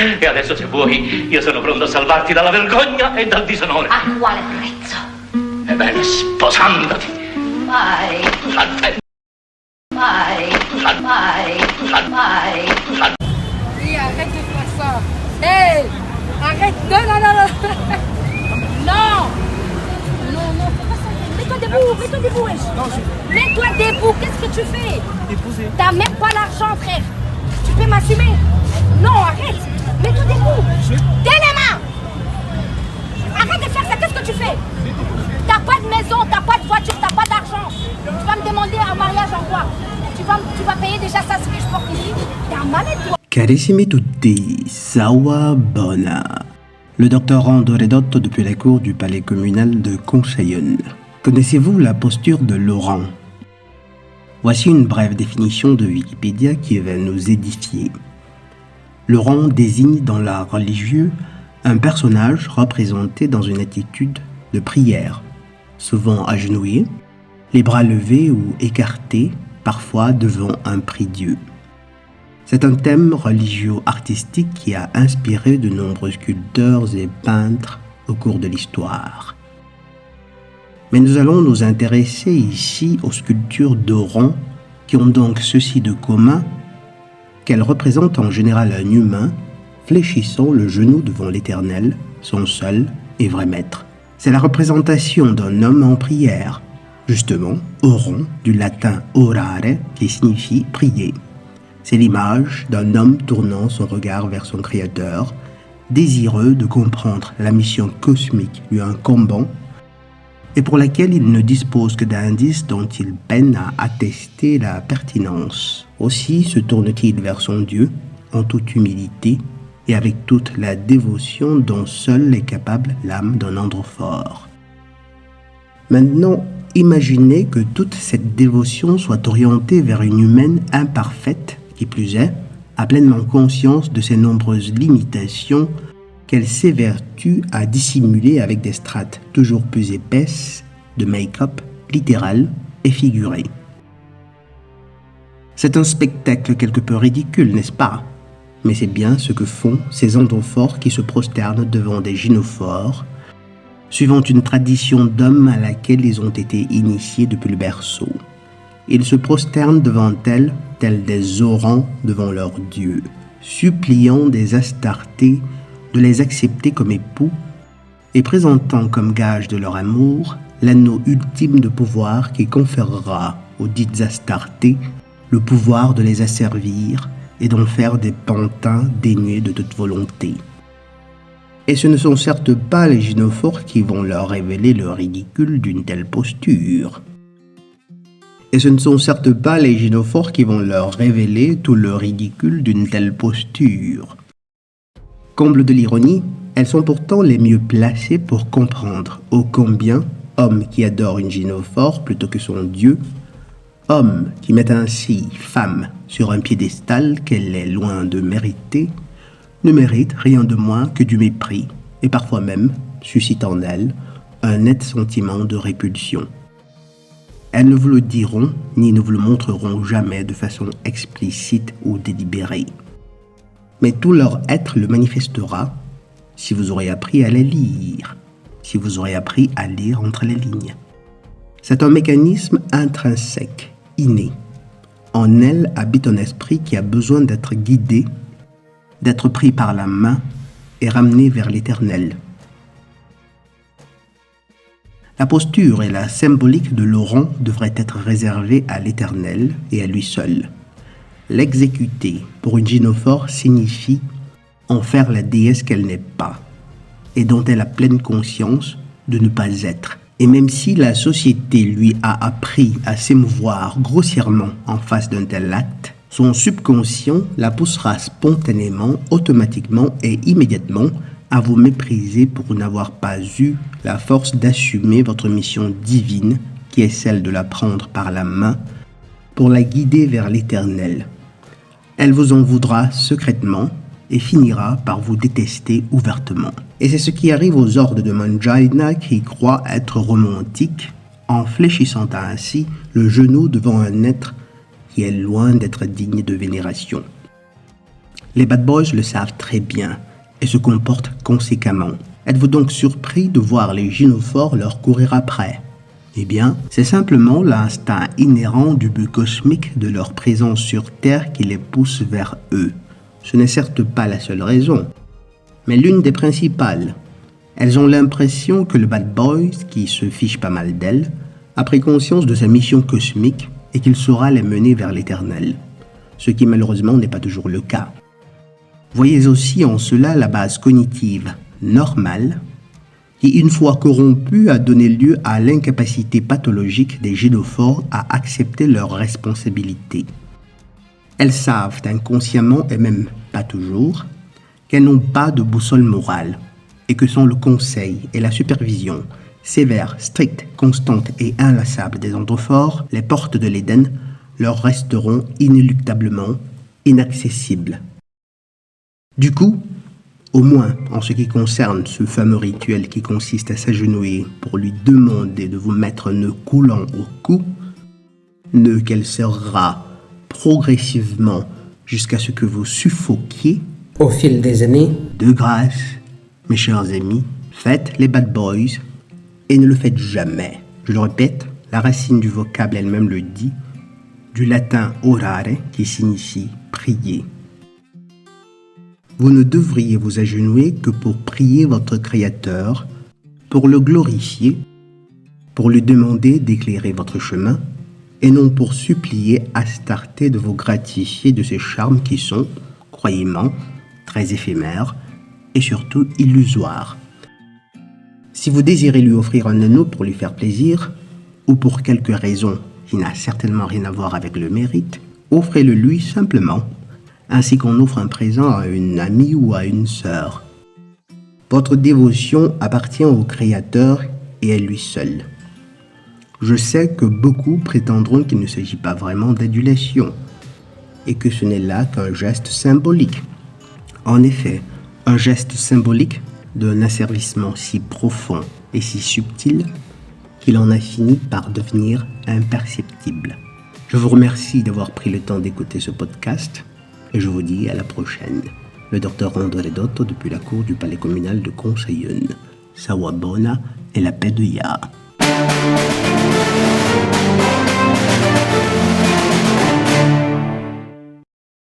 E adesso, se vuoi, io sono pronto a salvarti dalla vergogna e dal disonore. A quale prezzo? Ebbene, sposandoti. Mai. Mai. Mai. Oui, arrête de faire ça. Hé, arrête. Non, non, non, non. Non. Non, non, faut pas ça. Mets-toi debout, wesh. Mets-toi debout, qu'est-ce que tu fais? T'as même pas l'argent, frère. Tu peux m'assumer? Non, arrête. Mets-toi debout. Tiens les mains. Arrête de faire ça, qu'est-ce que tu fais? T'as pas de maison, t'as pas de voiture, t'as pas d'argent. Tu vas me demander un mariage en quoi? Tu vas payer déjà ça, ce que je porte ici. T'es un malade, toi. Carissimi tutti, Sawa Bona. Le docteur Rando Redotto depuis la cour du palais communal de Conchayenne. Connaissez-vous la posture de Laurent? Voici une brève définition de Wikipédia qui va nous édifier. Laurent désigne dans l'art religieux un personnage représenté dans une attitude de prière, souvent agenouillé, les bras levés ou écartés, parfois devant un prie-dieu. C'est un thème religieux-artistique qui a inspiré de nombreux sculpteurs et peintres au cours de l'histoire. Mais nous allons nous intéresser ici aux sculptures d'Oran qui ont donc ceci de commun qu'elles représentent en général un humain fléchissant le genou devant l'Éternel, son seul et vrai maître. C'est la représentation d'un homme en prière, justement, oron, du latin orare, qui signifie prier. C'est l'image d'un homme tournant son regard vers son Créateur, désireux de comprendre la mission cosmique lui incombant et pour laquelle il ne dispose que d'indices dont il peine à attester la pertinence. Aussi se tourne-t-il vers son Dieu en toute humilité et avec toute la dévotion dont seule est capable l'âme d'un androphore. Maintenant, imaginez que toute cette dévotion soit orientée vers une humaine imparfaite, qui plus est, a pleinement conscience de ses nombreuses limitations qu'elle s'évertue à dissimuler avec des strates toujours plus épaisses de make-up littéral et figuré. C'est un spectacle quelque peu ridicule, n'est-ce pas? Mais c'est bien ce que font ces androphores qui se prosternent devant des gynophores, suivant une tradition d'hommes à laquelle ils ont été initiés depuis le berceau. Ils se prosternent devant elles, tels des orans devant leur Dieu, suppliant des Astartés de les accepter comme époux et présentant comme gage de leur amour l'anneau ultime de pouvoir qui conférera aux dites Astartés le pouvoir de les asservir et d'en faire des pantins dénués de toute volonté. Et ce ne sont certes pas les gynophores qui vont leur révéler le ridicule d'une telle posture. Et ce ne sont certes pas les gynophores qui vont leur révéler tout le ridicule d'une telle posture. Comble de l'ironie, elles sont pourtant les mieux placées pour comprendre ô combien homme qui adore une gynophore plutôt que son Dieu, homme qui met ainsi femme sur un piédestal qu'elle est loin de mériter, ne mérite rien de moins que du mépris et parfois même suscite en elle un net sentiment de répulsion. Elles ne vous le diront ni ne vous le montreront jamais de façon explicite ou délibérée. Mais tout leur être le manifestera si vous aurez appris à les lire, si vous aurez appris à lire entre les lignes. C'est un mécanisme intrinsèque, inné. En elle habite un esprit qui a besoin d'être guidé, d'être pris par la main et ramené vers l'Éternel. La posture et la symbolique de Laurent devraient être réservées à l'Éternel et à lui seul. L'exécuter pour une gynophore signifie en faire la déesse qu'elle n'est pas et dont elle a pleine conscience de ne pas être. Et même si la société lui a appris à s'émouvoir grossièrement en face d'un tel acte, son subconscient la poussera spontanément, automatiquement et immédiatement à vous mépriser pour n'avoir pas eu la force d'assumer votre mission divine, qui est celle de la prendre par la main, pour la guider vers l'Éternel. Elle vous en voudra secrètement et finira par vous détester ouvertement. Et c'est ce qui arrive aux hordes de Mangina qui croient être romantiques en fléchissant ainsi le genou devant un être qui est loin d'être digne de vénération. Les bad boys le savent très bien et se comportent conséquemment. Êtes-vous donc surpris de voir les gynophores leur courir après ? Eh bien, c'est simplement l'instinct inhérent du but cosmique de leur présence sur Terre qui les pousse vers eux. Ce n'est certes pas la seule raison, mais l'une des principales. Elles ont l'impression que le bad boy, qui se fiche pas mal d'elles, a pris conscience de sa mission cosmique et qu'il saura les mener vers l'éternel, ce qui malheureusement n'est pas toujours le cas. Voyez aussi en cela la base cognitive normale qui, une fois corrompue, a donné lieu à l'incapacité pathologique des gynophores à accepter leurs responsabilités. Elles savent inconsciemment, et même pas toujours, qu'elles n'ont pas de boussole morale et que sans le conseil et la supervision sévère, stricte, constante et inlassable des androphores, les portes de l'Éden leur resteront inéluctablement inaccessibles. Du coup, au moins en ce qui concerne ce fameux rituel qui consiste à s'agenouiller pour lui demander de vous mettre un nœud coulant au cou, nœud qu'elle serrera progressivement jusqu'à ce que vous suffoquiez au fil des années. De grâce, mes chers amis, faites les bad boys et ne le faites jamais. Je le répète, la racine du vocable elle-même le dit, du latin orare qui signifie prier. Vous ne devriez vous agenouiller que pour prier votre Créateur, pour le glorifier, pour lui demander d'éclairer votre chemin, et non pour supplier Astarté de vous gratifier de ses charmes qui sont, croyez-moi, très éphémères et surtout illusoires. Si vous désirez lui offrir un anneau pour lui faire plaisir, ou pour quelque raison qui n'a certainement rien à voir avec le mérite, offrez-le lui simplement, ainsi qu'on offre un présent à une amie ou à une sœur. Votre dévotion appartient au Créateur et à lui seul. Je sais que beaucoup prétendront qu'il ne s'agit pas vraiment d'adulation et que ce n'est là qu'un geste symbolique. En effet, un geste symbolique d'un asservissement si profond et si subtil qu'il en a fini par devenir imperceptible. Je vous remercie d'avoir pris le temps d'écouter ce podcast et je vous dis à la prochaine. Le docteur André Dotto depuis la cour du palais communal de Conchayenne. Sawa Bona et la paix de Yah.